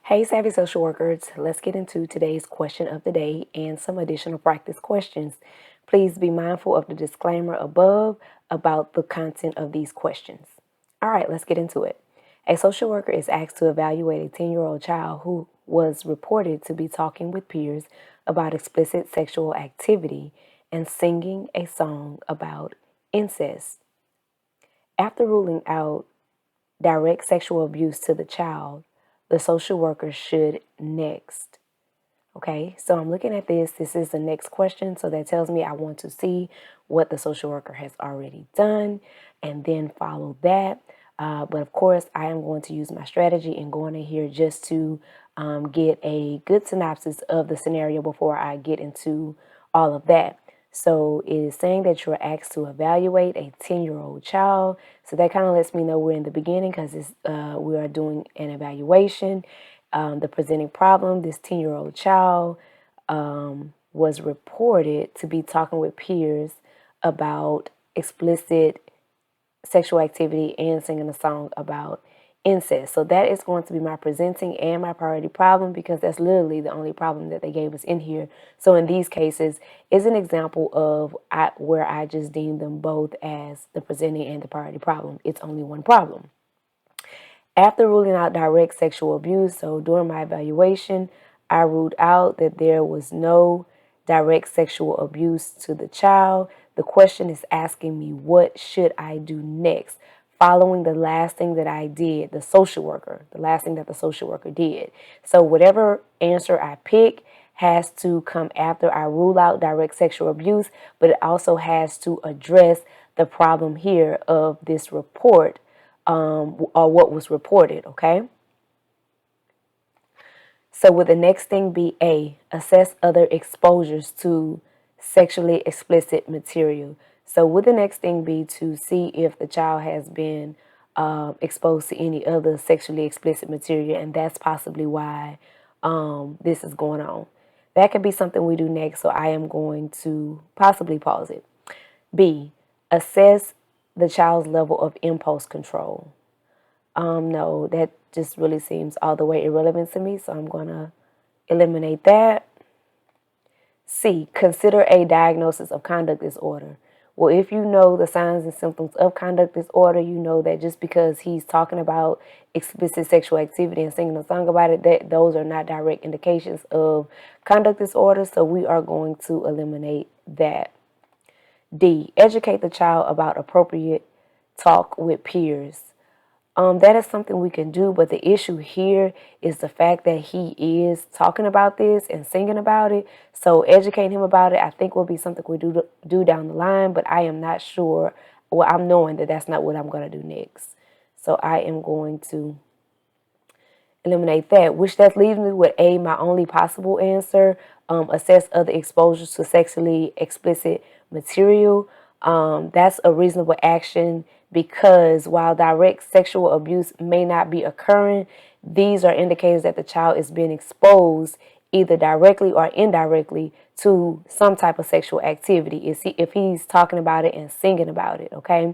Hey, Savvy Social Workers, let's get into today's question of the day and some additional practice questions. Please be mindful of the disclaimer above about the content of these questions. All right, let's get into it. A social worker is asked to evaluate a 10-year-old child who was reported to be talking with peers about explicit sexual activity and singing a song about incest. After ruling out direct sexual abuse to the child, the social worker should next. Okay, so I'm looking at this. This is the next question. So that tells me I want to see what the social worker has already done and then follow that. But of course, I am going to use my strategy and going in here just to get a good synopsis of the scenario before I get into all of that. So it is saying that you're asked to evaluate a 10-year-old child. So that kind of lets me know we're in the beginning because we are doing an evaluation. The presenting problem, this 10-year-old child was reported to be talking with peers about explicit sexual activity and singing a song about incest. So that is going to be my presenting and my priority problem because that's literally the only problem that they gave us in here. So in these cases is an example of where I just deemed them both as the presenting and the priority problem. It's only one problem. After ruling out direct sexual abuse, so during my evaluation, I ruled out that there was no direct sexual abuse to the child. The question is asking me, what should I do next? Following the last thing that I did, the last thing that the social worker did. So whatever answer I pick has to come after I rule out direct sexual abuse, but it also has to address the problem here of this report or what was reported, okay? So would the next thing be A, assess other exposures to sexually explicit material? So would the next thing be to see if the child has been exposed to any other sexually explicit material, and that's possibly why this is going on. That could be something we do next, so I am going to possibly pause it. B, assess the child's level of impulse control. No, that just really seems all the way irrelevant to me, so I'm going to eliminate that. C, consider a diagnosis of conduct disorder. Well, if you know the signs and symptoms of conduct disorder, you know that just because he's talking about explicit sexual activity and singing a song about it, that those are not direct indications of conduct disorder, so we are going to eliminate that. D, educate the child about appropriate talk with peers. That is something we can do, but the issue here is the fact that he is talking about this and singing about it. So educating him about it, I think, will be something we do down the line, but I am not sure. Well, I'm knowing that that's not what I'm going to do next. So I am going to eliminate that, which that leaves me with A, my only possible answer. Assess other exposures to sexually explicit material. That's a reasonable action because while direct sexual abuse may not be occurring, these are indicators that the child is being exposed either directly or indirectly to some type of sexual activity if he's talking about it and singing about it, okay?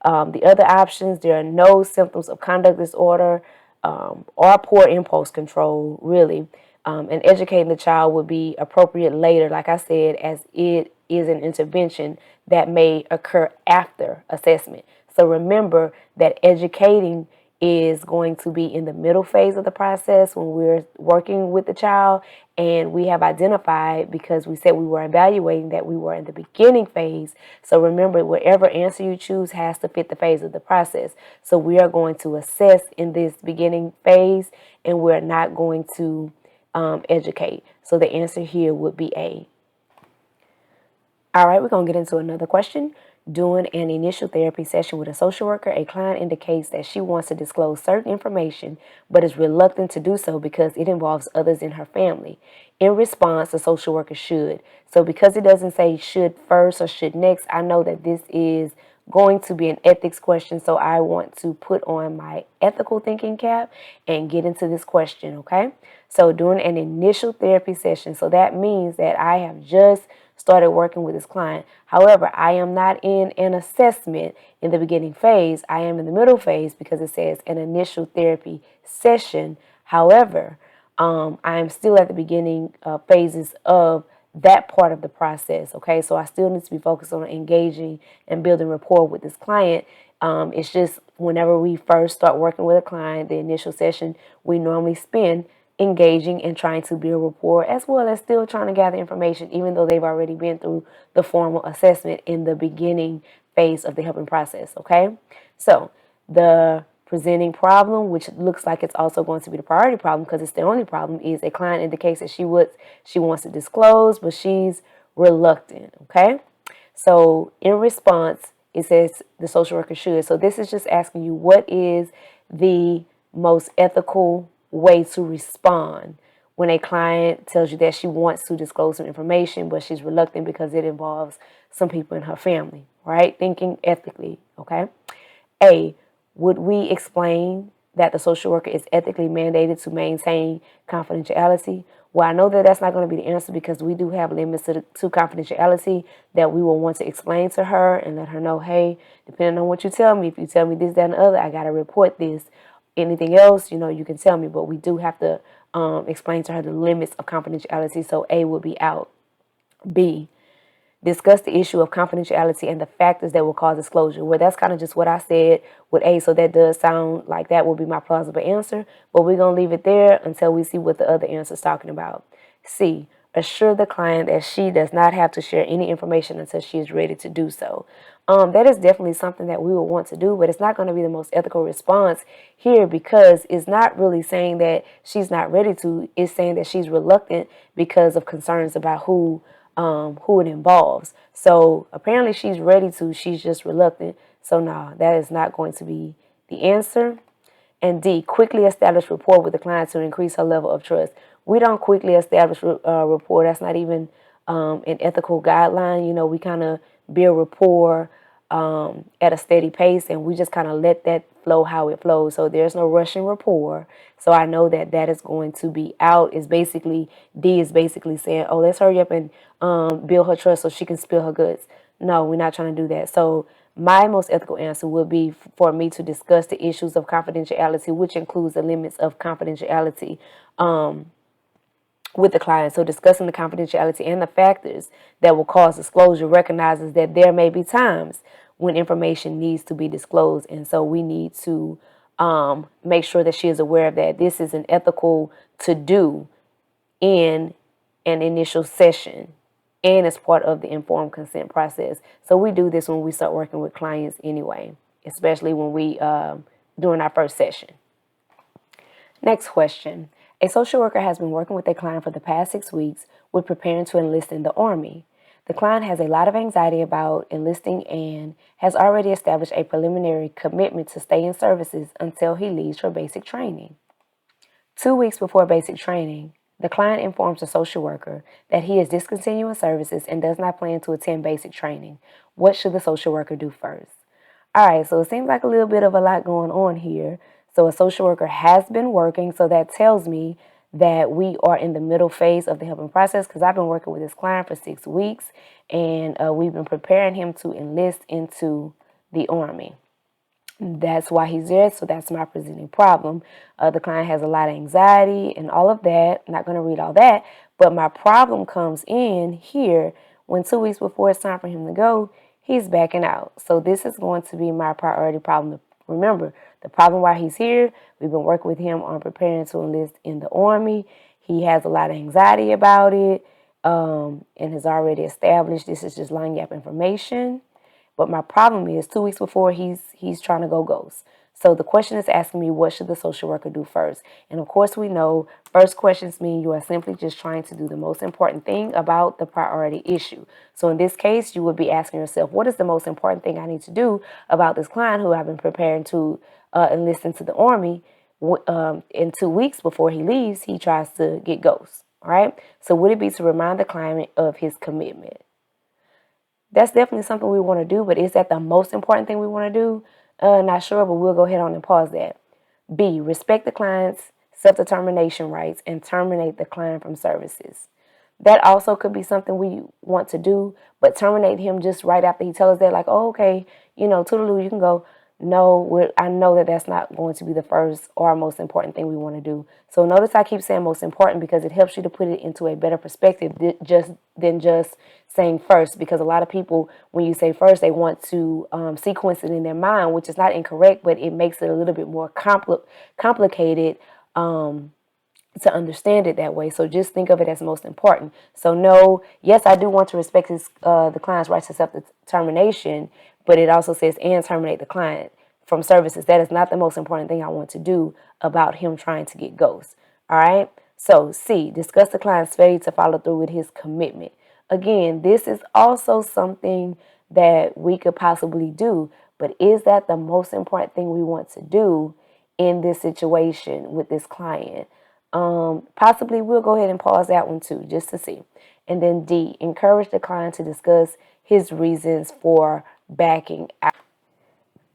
The other options, there are no symptoms of conduct disorder or poor impulse control, really. And educating the child would be appropriate later, like I said, as it is an intervention that may occur after assessment. So remember that educating is going to be in the middle phase of the process when we're working with the child, and we have identified, because we said we were evaluating, that we were in the beginning phase. So remember, whatever answer you choose has to fit the phase of the process. So we are going to assess in this beginning phase, and we're not going to educate. So the answer here would be A. All right, we're going to get into another question. During an initial therapy session with a social worker, a client indicates that she wants to disclose certain information, but is reluctant to do so because it involves others in her family. In response, the social worker should. So because it doesn't say should first or should next, I know that this is going to be an ethics question, so I want to put on my ethical thinking cap and get into this question, okay? So during an initial therapy session, so that means that I have just started working with this client. However, I am not in an assessment in the beginning phase. I am in the middle phase because it says an initial therapy session. However, I am still at the beginning phases of that part of the process. Okay, so I still need to be focused on engaging and building rapport with this client. It's just whenever we first start working with a client, the initial session we normally spend engaging and trying to build rapport, as well as still trying to gather information, even though they've already been through the formal assessment in the beginning phase of the helping process. Okay, so the presenting problem, which looks like it's also going to be the priority problem because it's the only problem, is a client indicates that she wants to disclose, but she's reluctant. Okay, so in response, it says the social worker should. So this is just asking you, what is the most ethical way to respond when a client tells you that she wants to disclose some information, but she's reluctant because it involves some people in her family, right? Thinking ethically, okay? A, would we explain that the social worker is ethically mandated to maintain confidentiality? Well, I know that that's not going to be the answer because we do have limits to confidentiality that we will want to explain to her and let her know, hey, depending on what you tell me, if you tell me this, that, and the other, I got to report this. Anything else, you can tell me, but we do have to explain to her the limits of confidentiality, so A would be out. B, discuss the issue of confidentiality and the factors that will cause disclosure. Well, that's kind of just what I said with A, so that does sound like that will be my plausible answer, but we're going to leave it there until we see what the other answer is talking about. C, assure the client that she does not have to share any information until she is ready to do so. That is definitely something that we would want to do, but it's not going to be the most ethical response here because it's not really saying that she's not ready to. It's saying that she's reluctant because of concerns about who it involves. So apparently she's ready to, she's just reluctant. So no, that is not going to be the answer. And D, quickly establish rapport with the client to increase her level of trust. We don't quickly establish rapport. That's not even an ethical guideline. We kind of build rapport at a steady pace, and we just kind of let that flow how it flows. So there's no rushing rapport. So I know that that is going to be out. D is basically saying, oh, let's hurry up and build her trust so she can spill her goods. No, we're not trying to do that. So my most ethical answer would be for me to discuss the issues of confidentiality, which includes the limits of confidentiality with the client. So discussing the confidentiality and the factors that will cause disclosure recognizes that there may be times when information needs to be disclosed. And so we need to make sure that she is aware of that. This is an ethical to do in an initial session and as part of the informed consent process. So we do this when we start working with clients anyway, especially when we during our first session. Next question. A social worker has been working with a client for the past 6 weeks with preparing to enlist in the Army. The client has a lot of anxiety about enlisting and has already established a preliminary commitment to stay in services until he leaves for basic training. 2 weeks before basic training, the client informs the social worker that he is discontinuing services and does not plan to attend basic training. What should the social worker do first? All right, so it seems like a little bit of a lot going on here. So a social worker has been working, so that tells me that we are in the middle phase of the helping process because I've been working with this client for 6 weeks, and we've been preparing him to enlist into the Army. That's why he's there, so that's my presenting problem. The client has a lot of anxiety and all of that. I'm not going to read all that, but my problem comes in here when 2 weeks before it's time for him to go, he's backing out. So this is going to be my priority problem. Remember, the problem while he's here, we've been working with him on preparing to enlist in the Army. He has a lot of anxiety about it and has already established this is just line gap information. But my problem is 2 weeks before he's trying to go ghost. So the question is asking me, what should the social worker do first? And of course we know first questions mean you are simply just trying to do the most important thing about the priority issue. So in this case, you would be asking yourself, what is the most important thing I need to do about this client who I've been preparing to enlist into the Army? In 2 weeks before he leaves, he tries to get ghost. All right. So would it be to remind the client of his commitment? That's definitely something we want to do, but is that the most important thing we want to do? Not sure, but we'll go ahead on and pause that. B, respect the client's self-determination rights and terminate the client from services. That also could be something we want to do, but terminate him just right after he tells us that, like, oh, okay, toodaloo, you can go. no, I know that that's not going to be the first or most important thing we want to do. So notice I keep saying most important because it helps you to put it into a better perspective than just saying first. Because a lot of people, when you say first, they want to sequence it in their mind, which is not incorrect, but it makes it a little bit more complicated to understand it that way. So just think of it as most important. So no, yes, I do want to respect the client's right to self-determination, but it also says and terminate the client from services. That is not the most important thing I want to do about him trying to get ghosts. All right. So C, discuss the client's failure to follow through with his commitment. Again, this is also something that we could possibly do, but is that the most important thing we want to do in this situation with this client? Possibly we'll go ahead and pause that one too, just to see. And then D, encourage the client to discuss his reasons for backing out.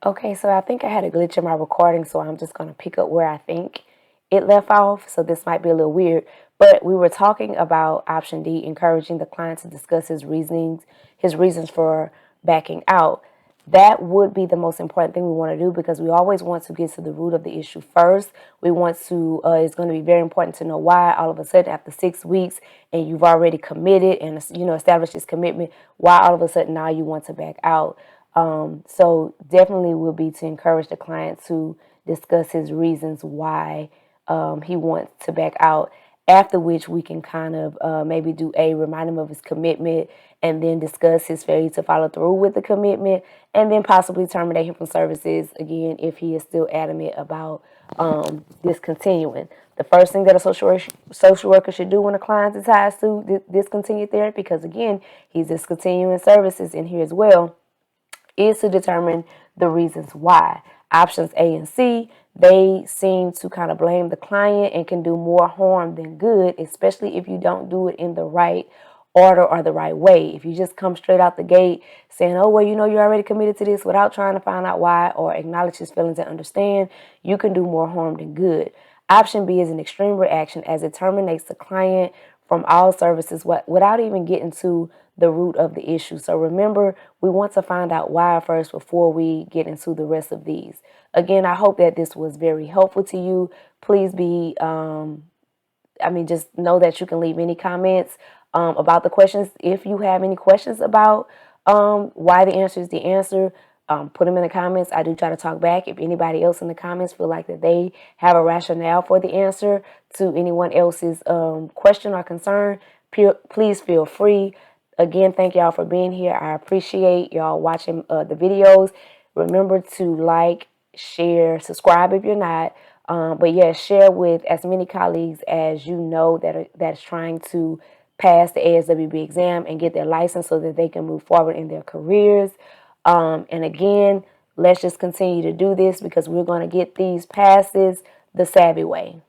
Okay, so I think I had a glitch in my recording, so I'm just going to pick up where I think it left off. So this might be a little weird, but we were talking about option D, encouraging the client to discuss his reasons for backing out. That would be the most important thing we want to do because we always want to get to the root of the issue first. We want to, it's going to be very important to know why all of a sudden after 6 weeks and you've already committed and, established this commitment, why all of a sudden now you want to back out. So definitely will be to encourage the client to discuss his reasons why he wants to back out, after which we can kind of maybe do remind him of his commitment and then discuss his failure to follow through with the commitment and then possibly terminate him from services again if he is still adamant about discontinuing. The first thing that a social worker should do when a client decides to discontinue therapy, because again, he's discontinuing services in here as well, is to determine the reasons why. Options A and C, they seem to kind of blame the client and can do more harm than good, especially if you don't do it in the right order or the right way. If you just come straight out the gate saying, oh, well, you're already committed to this without trying to find out why or acknowledge his feelings and understand, you can do more harm than good. Option B is an extreme reaction as it terminates the client from all services without even getting to the root of the issue. So remember, we want to find out why first before we get into the rest of these. Again, I hope that this was very helpful to you. Please just know that you can leave any comments about the questions. If you have any questions about why the answer is the answer, put them in the comments. I do try to talk back. If anybody else in the comments feel like that they have a rationale for the answer to anyone else's question or concern, please feel free. Again, thank y'all for being here. I appreciate y'all watching the videos. Remember to like, share, subscribe if you're not. But yeah, share with as many colleagues as you know that's trying to pass the ASWB exam and get their license so that they can move forward in their careers. And again, let's just continue to do this because we're going to get these passes the savvy way.